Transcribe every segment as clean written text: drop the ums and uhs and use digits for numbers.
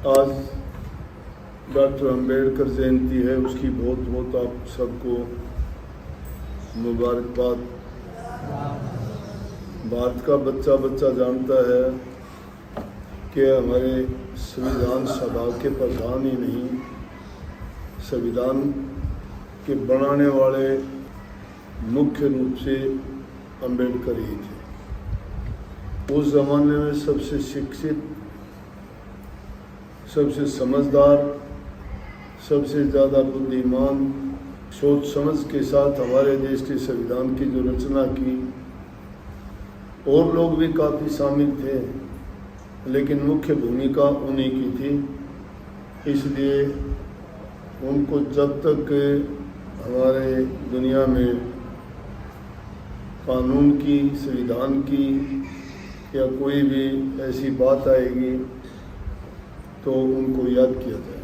आज डॉक्टर अंबेडकर जयंती है, उसकी बहुत बहुत आप सबको मुबारकबाद। भारत का बच्चा बच्चा जानता है कि हमारे संविधान सभा के प्रधान ही नहीं, संविधान के बनाने वाले मुख्य रूप से अंबेडकर ही थे। उस ज़माने में सबसे शिक्षित, सबसे समझदार, सबसे ज़्यादा बुद्धिमान, सोच समझ के साथ हमारे देश के संविधान की जो रचना की, और लोग भी काफ़ी शामिल थे, लेकिन मुख्य भूमिका उन्हीं की थी। इसलिए उनको जब तक हमारे दुनिया में कानून की, संविधान की या कोई भी ऐसी बात आएगी तो उनको याद किया जाए।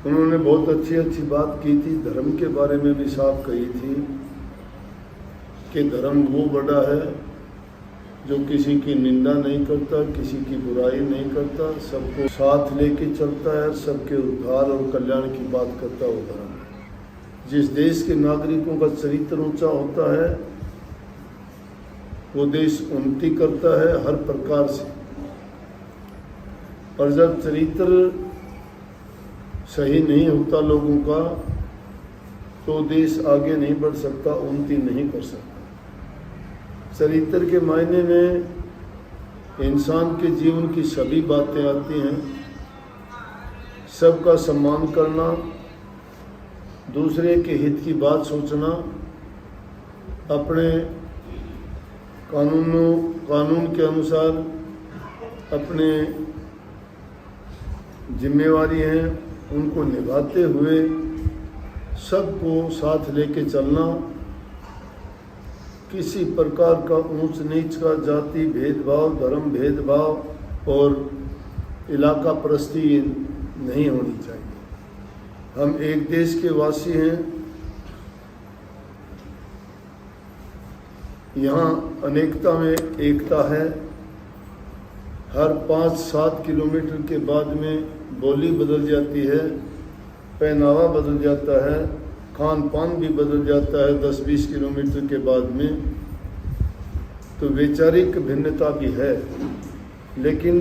उन्होंने बहुत अच्छी अच्छी बात की थी, धर्म के बारे में भी साफ कही थी कि धर्म वो बड़ा है जो किसी की निंदा नहीं करता, किसी की बुराई नहीं करता, सबको साथ लेके चलता है, सबके उद्धार और कल्याण की बात करता है वो धर्म। जिस देश के नागरिकों का चरित्र ऊंचा होता है वो देश उन्नति करता है हर प्रकार से, और जब चरित्र सही नहीं होता लोगों का तो देश आगे नहीं बढ़ सकता, उन्नति नहीं कर सकता। चरित्र के मायने में इंसान के जीवन की सभी बातें आती हैं, सबका सम्मान करना, दूसरे के हित की बात सोचना, अपने कानून के अनुसार अपने जिम्मेवारी हैं उनको निभाते हुए सबको साथ लेके चलना, किसी प्रकार का ऊंच नीच का, जाति भेदभाव, धर्म भेदभाव और इलाका परस्ती नहीं होनी चाहिए। हम एक देश के वासी हैं, यहाँ अनेकता में एकता है। हर 5-7 किलोमीटर के बाद में बोली बदल जाती है, पहनावा बदल जाता है, खान पान भी बदल जाता है 10-20 किलोमीटर के बाद में, तो वैचारिक भिन्नता भी है। लेकिन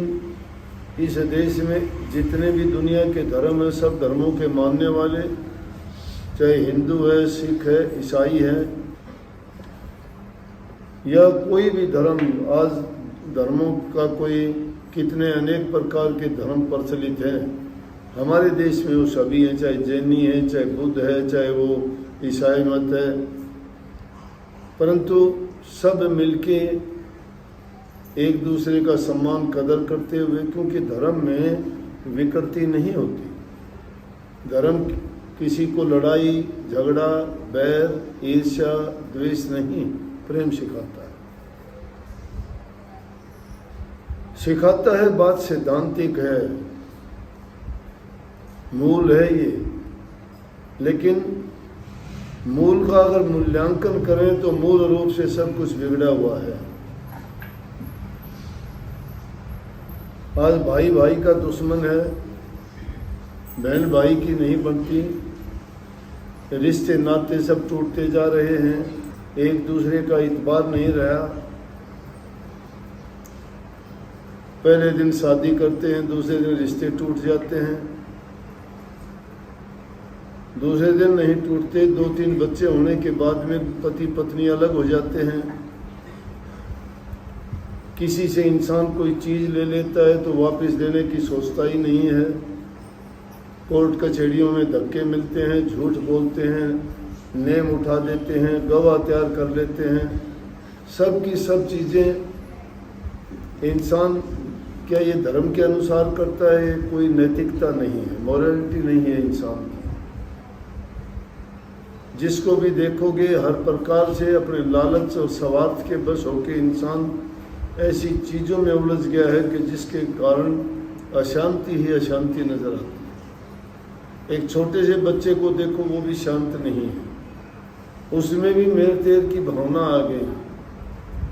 इस देश में जितने भी दुनिया के धर्म हैं, सब धर्मों के मानने वाले, चाहे हिंदू है, सिख है, ईसाई है या कोई भी धर्म, आज धर्मों का कोई कितने अनेक प्रकार के धर्म प्रचलित हैं हमारे देश में, वो सभी हैं, चाहे जैनी है, चाहे बुद्ध है, चाहे वो ईसाई मत है, परंतु सब मिलके एक दूसरे का सम्मान कदर करते हुए, क्योंकि धर्म में विकृति नहीं होती। धर्म किसी को लड़ाई झगड़ा, बैर, ईर्ष्या, द्वेष नहीं, प्रेम सिखाता है। बात सिद्धांतिक है, मूल है ये, लेकिन मूल का अगर मूल्यांकन करें तो मूल रूप से सब कुछ बिगड़ा हुआ है। आज भाई भाई का दुश्मन है, बहन भाई की नहीं बनती, रिश्ते नाते सब टूटते जा रहे हैं, एक दूसरे का इतबार नहीं रहा। पहले दिन शादी करते हैं, दूसरे दिन रिश्ते टूट जाते हैं, दूसरे दिन नहीं टूटते, 2-3 बच्चे होने के बाद में पति पत्नी अलग हो जाते हैं। किसी से इंसान कोई चीज़ ले लेता है तो वापस देने की सोचता ही नहीं है। कोर्ट कचहरियों में धक्के मिलते हैं, झूठ बोलते हैं, नेम उठा देते हैं, गवाह तैयार कर लेते हैं। सब की सब चीज़ें इंसान क्या ये धर्म के अनुसार करता है? कोई नैतिकता नहीं है, मॉरलिटी नहीं है इंसान की। जिसको भी देखोगे हर प्रकार से अपने लालच और स्वार्थ के बस होके इंसान ऐसी चीज़ों में उलझ गया है कि जिसके कारण अशांति ही अशांति नजर आती है। एक छोटे से बच्चे को देखो, वो भी शांत नहीं है, उसमें भी मेर तेर की भावना आ गई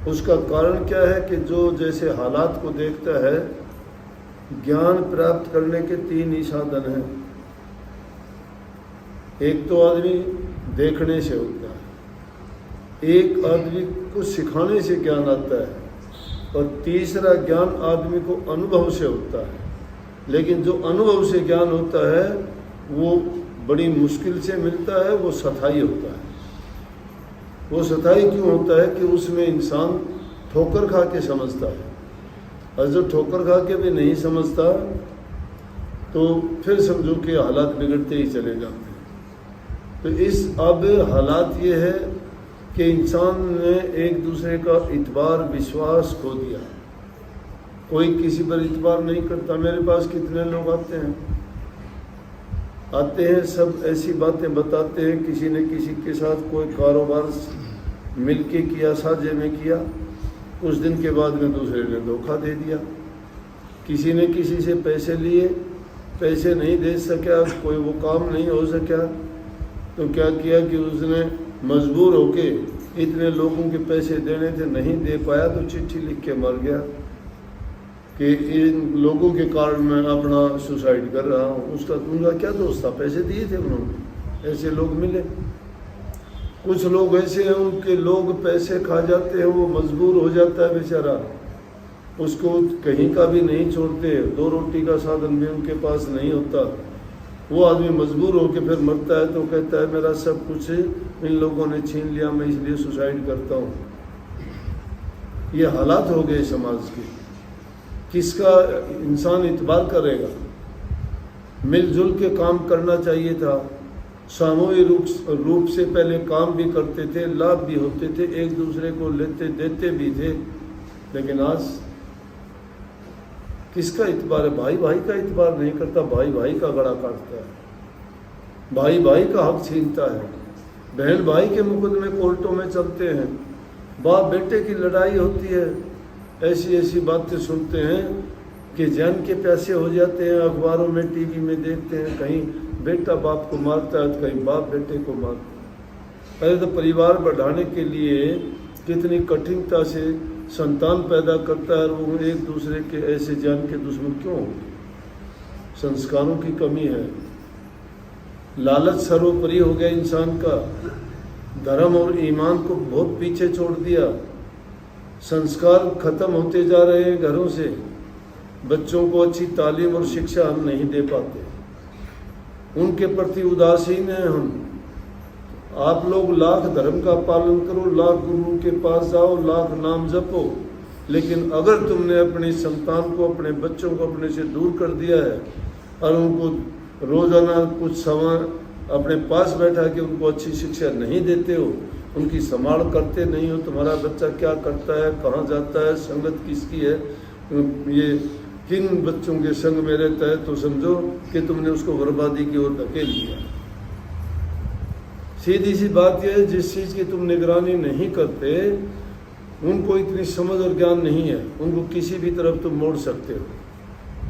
उसका कारण क्या है कि जो जैसे हालात को देखता है, ज्ञान प्राप्त करने के 3 ही साधन हैं। एक तो आदमी देखने से होता है, एक आदमी को सिखाने से ज्ञान आता है, और तीसरा ज्ञान आदमी को अनुभव से होता है। लेकिन जो अनुभव से ज्ञान होता है वो बड़ी मुश्किल से मिलता है, वो सथाई होता है। वो सथाई क्यों होता है कि उसमें इंसान ठोकर खा के समझता है, और जो ठोकर खा के भी नहीं समझता तो फिर समझो कि हालात बिगड़ते ही चले जाते हैं। तो इस अब हालात ये है कि इंसान ने एक दूसरे का इतबार विश्वास खो दिया। कोई किसी पर इतबार नहीं करता। मेरे पास कितने लोग आते हैं, सब ऐसी बातें बताते हैं, किसी ने किसी के साथ कोई कारोबार मिलके किया, साझे में किया, कुछ दिन के बाद में दूसरे ने धोखा दे दिया। किसी ने किसी से पैसे लिए, पैसे नहीं दे सका, कोई वो काम नहीं हो सका, तो क्या किया कि उसने मजबूर होके, इतने लोगों के पैसे देने थे, नहीं दे पाया तो चिट्ठी लिख के मर गया कि इन लोगों के कारण मैं अपना सुसाइड कर रहा हूँ। उनका क्या दोस्त था, पैसे दिए थे उन्होंने, ऐसे लोग मिले। कुछ लोग ऐसे हैं उनके लोग पैसे खा जाते हैं, वो मजबूर हो जाता है बेचारा, उसको कहीं का भी नहीं छोड़ते, 2 रोटी का साधन भी उनके पास नहीं होता। वो आदमी मजबूर होकर फिर मरता है तो कहता है मेरा सब कुछ इन लोगों ने छीन लिया, मैं इसलिए सुसाइड करता हूँ। ये हालात हो गए समाज के। किसका इंसान इतबार करेगा? मिलजुल के काम करना चाहिए था। सामूहिक रूप से पहले काम भी करते थे, लाभ भी होते थे, एक दूसरे को लेते देते भी थे। लेकिन आज किसका इतबार है? भाई भाई का इतबार नहीं करता, भाई भाई का गला काटता है, भाई भाई का हक छीनता है, बहन भाई के मुकदमे कोर्टों में चलते हैं, बाप बेटे की लड़ाई होती है। ऐसी ऐसी बातें सुनते हैं कि जान के प्यासे हो जाते हैं। अखबारों में, टीवी में देखते हैं, कहीं बेटा बाप को मारता है तो कहीं बाप बेटे को मारता है। पहले तो परिवार बढ़ाने के लिए कितनी कठिनता से संतान पैदा करता है, और वो एक दूसरे के ऐसे जान के दुश्मन क्यों होंगे? संस्कारों की कमी है। लालच सर्वोपरि हो गया इंसान का, धर्म और ईमान को बहुत पीछे छोड़ दिया। संस्कार खत्म होते जा रहे हैं घरों से। बच्चों को अच्छी तालीम और शिक्षा हम नहीं दे पाते, उनके प्रति उदासीन हैं हम। आप लोग लाख धर्म का पालन करो, लाख गुरु के पास जाओ, लाख नाम जपो, लेकिन अगर तुमने अपनी संतान को, अपने बच्चों को अपने से दूर कर दिया है और उनको रोजाना कुछ समय अपने पास बैठा के उनको अच्छी शिक्षा नहीं देते हो, उनकी संभाल करते नहीं हो, तुम्हारा बच्चा क्या करता है, कहाँ जाता है, संगत किसकी है, ये किन बच्चों के संग में रहता है, तो समझो कि तुमने उसको बर्बादी की ओर धकेल दिया। सीधी सी बात यह है, जिस चीज़ की तुम निगरानी नहीं करते, उनको इतनी समझ और ज्ञान नहीं है, उनको किसी भी तरफ तुम मोड़ सकते हो।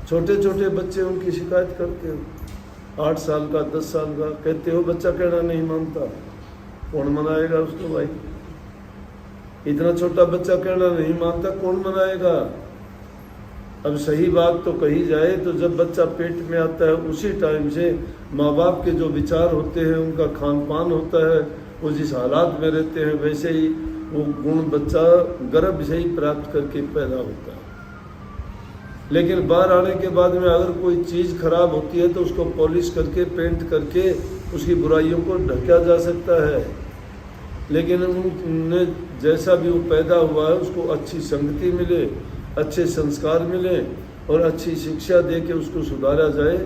छोटे छोटे बच्चे उनकी शिकायत करते हो, 8 साल का, 10 साल का, कहते हो बच्चा कहना नहीं मानता, कौन मनाएगा उसको भाई? इतना छोटा बच्चा कहना नहीं मानता, कौन मनाएगा? अब सही बात तो कही जाए तो जब बच्चा पेट में आता है उसी टाइम से माँ बाप के जो विचार होते हैं, उनका खान पान होता है, वो जिस हालात में रहते हैं वैसे ही वो गुण बच्चा गर्भ से ही प्राप्त करके पैदा होता है। लेकिन बाहर आने के बाद में अगर कोई चीज़ खराब होती है तो उसको पॉलिश करके, पेंट करके उसकी बुराइयों को ढका जा सकता है। लेकिन उन्हें जैसा भी वो पैदा हुआ है उसको अच्छी संगति मिले, अच्छे संस्कार मिले और अच्छी शिक्षा दे के उसको सुधारा जाए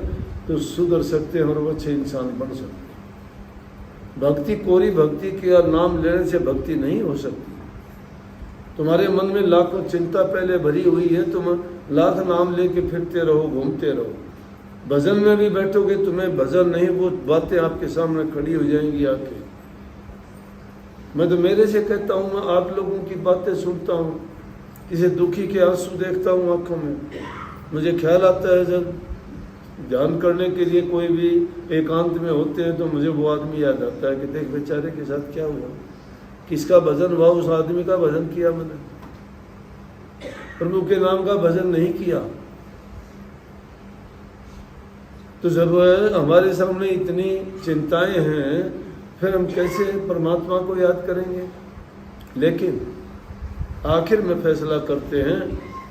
तो सुधर सकते हैं और वो अच्छे इंसान बन सकते हैं। भक्ति कोरी भक्ति का नाम लेने से भक्ति नहीं हो सकती। तुम्हारे मन में लाखों चिंता पहले भरी हुई है, तुम लाख नाम लेके फिरते रहो, घूमते रहो। भजन में भी बैठोगे, तुम्हें भजन नहीं, वो बातें आपके सामने खड़ी हो जाएंगी आके। मैं तो मेरे से कहता हूँ, मैं आप लोगों की बातें सुनता हूँ, किसी दुखी के आंसू देखता हूँ आंखों में, मुझे ख्याल आता है जब ध्यान करने के लिए कोई भी एकांत में होते हैं तो मुझे वो आदमी याद आता है कि देख बेचारे के साथ क्या हुआ, किसका भजन हुआ, उस आदमी का भजन किया मैंने। प्रभु के नाम का भजन नहीं किया, तो जब हमारे सामने इतनी चिंताएं हैं, फिर हम कैसे परमात्मा को याद करेंगे। लेकिन आखिर में फैसला करते हैं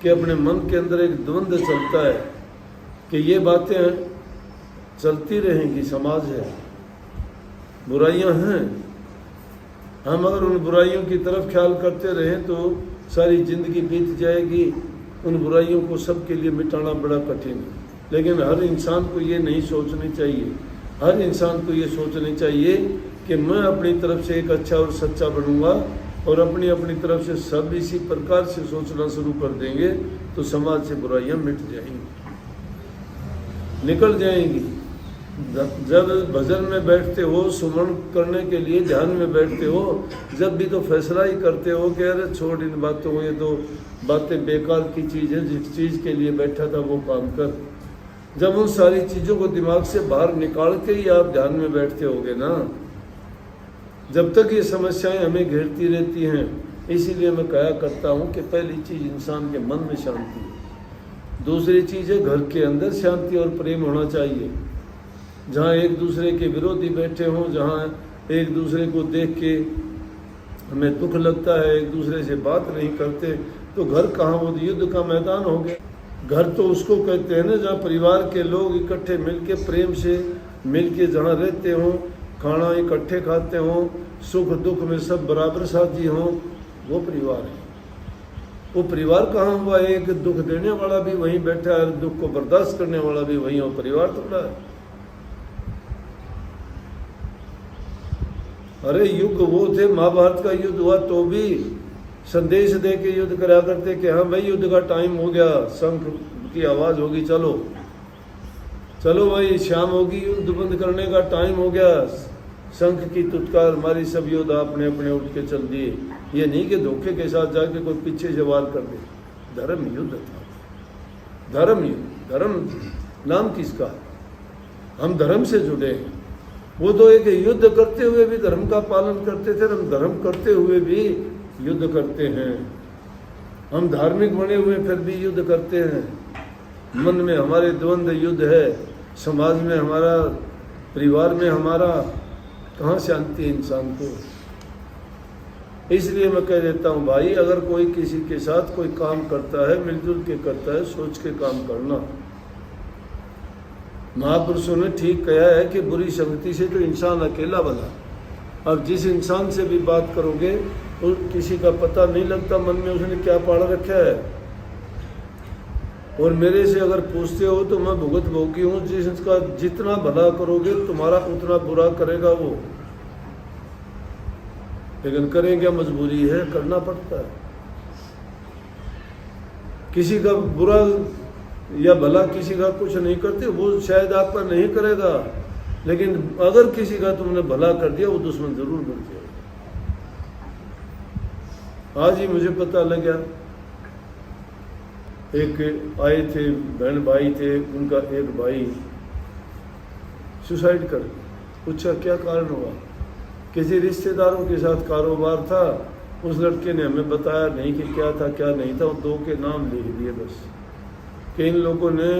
कि अपने मन के अंदर एक द्वंद्व चलता है कि ये बातें चलती रहेंगी, समाज है, बुराइयां हैं, हम अगर उन बुराइयों की तरफ ख्याल करते रहें तो सारी जिंदगी बीत जाएगी। उन बुराइयों को सबके लिए मिटाना बड़ा कठिन है। लेकिन हर इंसान को ये नहीं सोचनी चाहिए, हर इंसान को ये सोचनी चाहिए कि मैं अपनी तरफ से एक अच्छा और सच्चा बनूंगा, और अपनी अपनी तरफ से सब इसी प्रकार से सोचना शुरू कर देंगे तो समाज से बुराइयां मिट जाएंगी, निकल जाएंगी। जब भजन में बैठते हो, सुमन करने के लिए ध्यान में बैठते हो, जब भी तो फैसला ही करते हो कि अरे छोड़ इन बातों को, ये तो बातें बेकार की चीज़ है, जिस चीज़ के लिए बैठा था वो काम कर। जब उन सारी चीज़ों को दिमाग से बाहर निकाल के ही आप ध्यान में बैठते होगे ना, जब तक ये समस्याएं हमें घेरती रहती हैं। इसीलिए मैं कहा करता हूँ कि पहली चीज़ इंसान के मन में शांति है, दूसरी चीज़ है घर के अंदर शांति और प्रेम होना चाहिए। जहाँ एक दूसरे के विरोधी बैठे हों, जहाँ एक दूसरे को देख के हमें दुख लगता है, एक दूसरे से बात नहीं करते, तो घर कहाँ, वो युद्ध का मैदान हो गया। घर तो उसको कहते हैं ना जहाँ परिवार के लोग इकट्ठे मिलके प्रेम से मिलके जहाँ रहते हों, खाना इकट्ठे खाते हों, सुख दुख में सब बराबर साथी हों, वो परिवार है। वो परिवार कहाँ हुआ? एक दुख देने वाला भी वहीं बैठा है, दुख को बर्दाश्त करने वाला भी वहीं हो, परिवार थोड़ा है। अरे युग वो थे, महाभारत का युद्ध हुआ तो भी संदेश दे के युद्ध करा करते कि हाँ भाई युद्ध का टाइम हो गया, शंख की आवाज होगी, चलो चलो भाई शाम होगी, युद्ध बंद करने का टाइम हो गया, शंख की तुत्कार हमारी सब योद्धा अपने अपने उठ के चल दिए। ये नहीं कि धोखे के साथ जाके कोई पीछे से वार कर दे। धर्म युद्ध था, धर्म युद्ध, धर्म नाम किसका? हम धर्म से जुड़े हैं। वो तो एक युद्ध करते हुए भी धर्म का पालन करते थे, हम धर्म करते हुए भी युद्ध करते हैं। हम धार्मिक बने हुए फिर भी युद्ध करते हैं। मन में हमारे द्वंद्व युद्ध है, समाज में हमारा, परिवार में हमारा, कहाँ शांति है इंसान को। इसलिए मैं कह देता हूँ भाई, अगर कोई किसी के साथ कोई काम करता है, मिलजुल के करता है, सोच के काम करना। महापुरुषों ने ठीक कहा है कि बुरी संगति से तो इंसान अकेला बना। अब जिस इंसान से भी बात करोगे और किसी का पता नहीं लगता मन में उसने क्या पाड़ रखा है। और मेरे से अगर पूछते हो तो मैं भुगत भोगी हूँ, जिसका जितना भला करोगे तुम्हारा उतना बुरा करेगा वो। लेकिन करें क्या, मजबूरी है, करना पड़ता है। किसी का बुरा या भला किसी का कुछ नहीं करते, वो शायद आपका नहीं करेगा, लेकिन अगर किसी का तुमने भला कर दिया वो दुश्मन जरूर बन जाएगा। आज ही मुझे पता लगा, एक आए थे बहन भाई थे, उनका एक भाई सुसाइड कर, पूछा क्या कारण हुआ, किसी रिश्तेदारों के साथ कारोबार था, उस लड़के ने हमें बताया नहीं कि क्या था क्या नहीं था, दो के नाम लिख दिए बस कि इन लोगों ने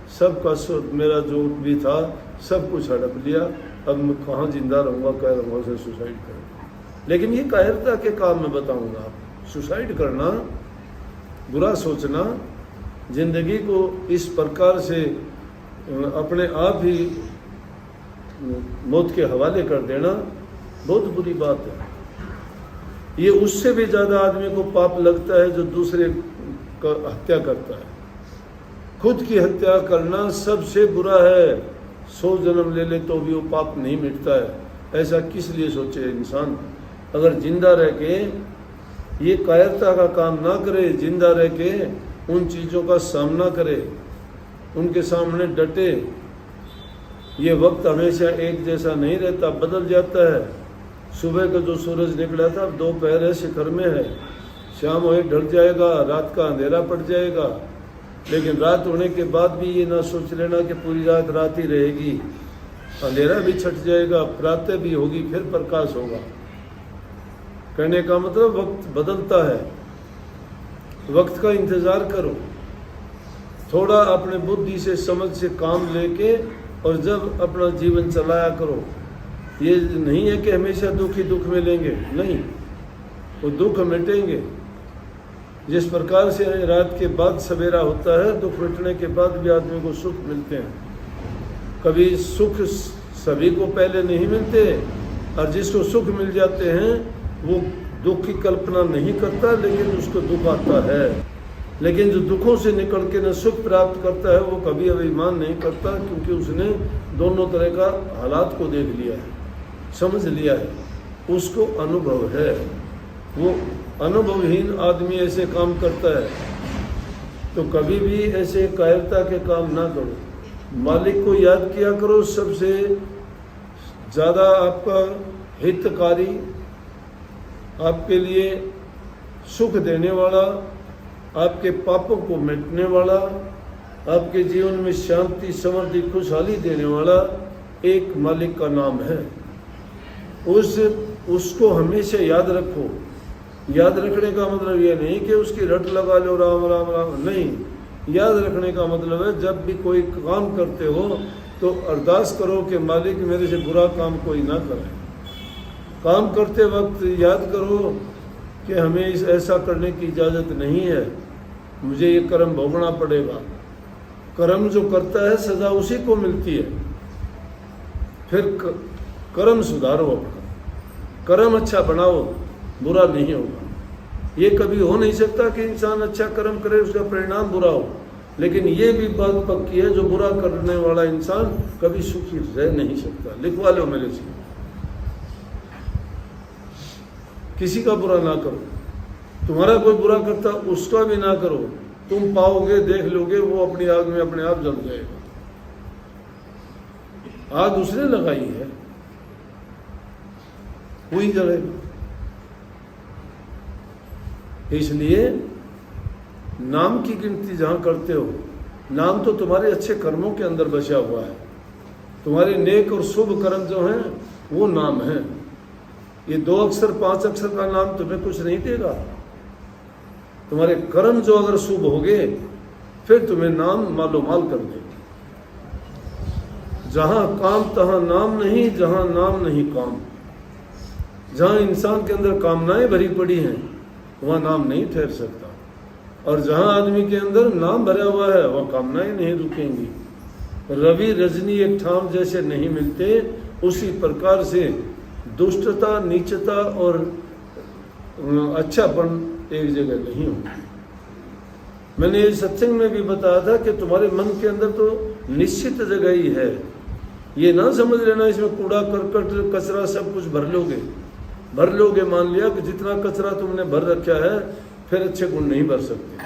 सबका मेरा जो भी था सब कुछ हड़प लिया, अब मैं कहाँ जिंदा रहूँगा, कह रहूँगा से सुसाइड कर। लेकिन ये कायरता के काम में बताऊँगा, सुसाइड करना, बुरा सोचना, जिंदगी को इस प्रकार से अपने आप ही मौत के हवाले कर देना बहुत बुरी बात है। ये उससे भी ज़्यादा आदमी को पाप लगता है जो दूसरे का हत्या करता है। खुद की हत्या करना सबसे बुरा है। 100 जन्म ले ले तो भी वो पाप नहीं मिटता है। ऐसा किस लिए सोचे इंसान? अगर जिंदा रह के ये कायरता का काम ना करे, जिंदा रह के उन चीज़ों का सामना करे, उनके सामने डटे। ये वक्त हमेशा एक जैसा नहीं रहता, बदल जाता है। सुबह का जो सूरज निकला था दोपहर है, शिखर में है, शाम होए ढल जाएगा, रात का अंधेरा पड़ जाएगा। लेकिन रात होने के बाद भी ये ना सोच लेना कि पूरी रात रात ही रहेगी, अंधेरा भी छट जाएगा, प्रातः भी होगी, फिर प्रकाश होगा। कहने का मतलब वक्त बदलता है। वक्त का इंतज़ार करो, थोड़ा अपने बुद्धि से समझ से काम लेके और जब अपना जीवन चलाया करो। ये नहीं है कि हमेशा दुख ही दुख मिलेंगे, नहीं, वो दुख मिटेंगे। जिस प्रकार से रात के बाद सवेरा होता है, दुख मिटने के बाद भी आदमी को सुख मिलते हैं। कभी सुख सभी को पहले नहीं मिलते, और जिसको सुख मिल जाते हैं वो दुख की कल्पना नहीं करता, लेकिन उसको दुख आता है। लेकिन जो दुखों से निकल के न सुख प्राप्त करता है, वो कभी अभिमान नहीं करता, क्योंकि उसने दोनों तरह का हालात को देख लिया है, समझ लिया है, उसको अनुभव है। वो अनुभवहीन आदमी ऐसे काम करता है, तो कभी भी ऐसे कायरता के काम ना करो। मालिक को याद किया करो, सबसे ज़्यादा आपका हितकारी, आपके लिए सुख देने वाला, आपके पापों को मिटने वाला, आपके जीवन में शांति, समृद्धि, खुशहाली देने वाला एक मालिक का नाम है। उसको हमेशा याद रखो। याद रखने का मतलब ये नहीं कि उसकी रट लगा लो राम राम राम, नहीं। याद रखने का मतलब है जब भी कोई काम करते हो तो अरदास करो कि मालिक मेरे से बुरा काम कोई ना करे। काम करते वक्त याद करो कि हमें ऐसा करने की इजाज़त नहीं है, मुझे ये कर्म भोगना पड़ेगा। कर्म जो करता है सज़ा उसी को मिलती है। फिर कर्म सुधारो अपना, कर्म अच्छा बनाओ, बुरा नहीं होगा। ये कभी हो नहीं सकता कि इंसान अच्छा कर्म करे उसका परिणाम बुरा हो, लेकिन ये भी बात पक्की है, जो बुरा करने वाला इंसान कभी सुखी रह नहीं सकता। लिखवा लो मेरे से, किसी का बुरा ना करो। तुम्हारा कोई बुरा करता उसका भी ना करो, तुम पाओगे, देख लोगे, वो अपनी आग में अपने आप जल जाएगा। आग उसने लगाई है, वही जलेगा। इसलिए नाम की गिनती जहां करते हो, नाम तो तुम्हारे अच्छे कर्मों के अंदर बचा हुआ है। तुम्हारे नेक और शुभ कर्म जो हैं वो नाम है। ये 2 अक्षर 5 अक्षर का नाम तुम्हें कुछ नहीं देगा। तुम्हारे कर्म जो अगर शुभ होंगे फिर तुम्हें नाम मालोमाल कर देगा। जहां काम तहां नाम नहीं, जहां नाम नहीं काम। जहां इंसान के अंदर कामनाएं भरी पड़ी हैं वहां नाम नहीं ठहर सकता, और जहां आदमी के अंदर नाम भरा हुआ है वह कामनाएं नहीं रुकेंगी। रवि रजनी एक ठाम जैसे नहीं मिलते, उसी प्रकार से दुष्टता, नीचता और अच्छापन एक जगह नहीं होती। मैंने इस सत्संग में भी बताया था कि तुम्हारे मन के अंदर तो निश्चित जगह ही है। ये ना समझ लेना इसमें कूड़ा करकट कचरा सब कुछ भर लोगे। मान लिया कि जितना कचरा तुमने भर रखा है, फिर अच्छे गुण नहीं भर सकते।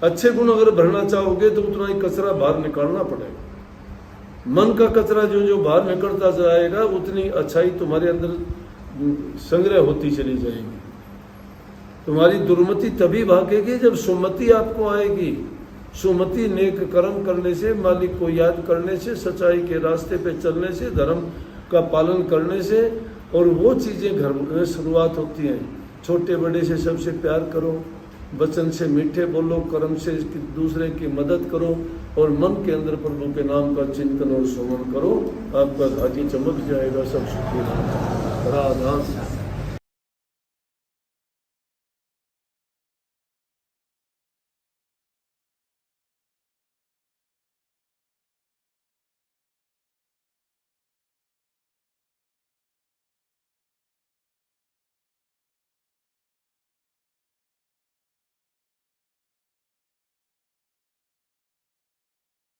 अच्छे गुण अगर भरना चाहोगे तो उतना ही कचरा बाहर निकालना पड़ेगा। मन का कचरा जो जो बाहर निकलता जाएगा, उतनी अच्छाई तुम्हारे अंदर संग्रह होती चली जाएगी। तुम्हारी दुर्मति तभी भागेगी जब सुमति आपको आएगी। सुमति नेक कर्म करने से, मालिक को याद करने से, सच्चाई के रास्ते पे चलने से, धर्म का पालन करने से, और वो चीज़ें घर में शुरुआत होती हैं। छोटे बड़े से सबसे प्यार करो, वचन से मीठे बोलो, कर्म से दूसरे की मदद करो, और मन के अंदर प्रभु के नाम का चिंतन और स्मरण करो। आपका भाग्य चमक जाएगा। सब सुखी राधा।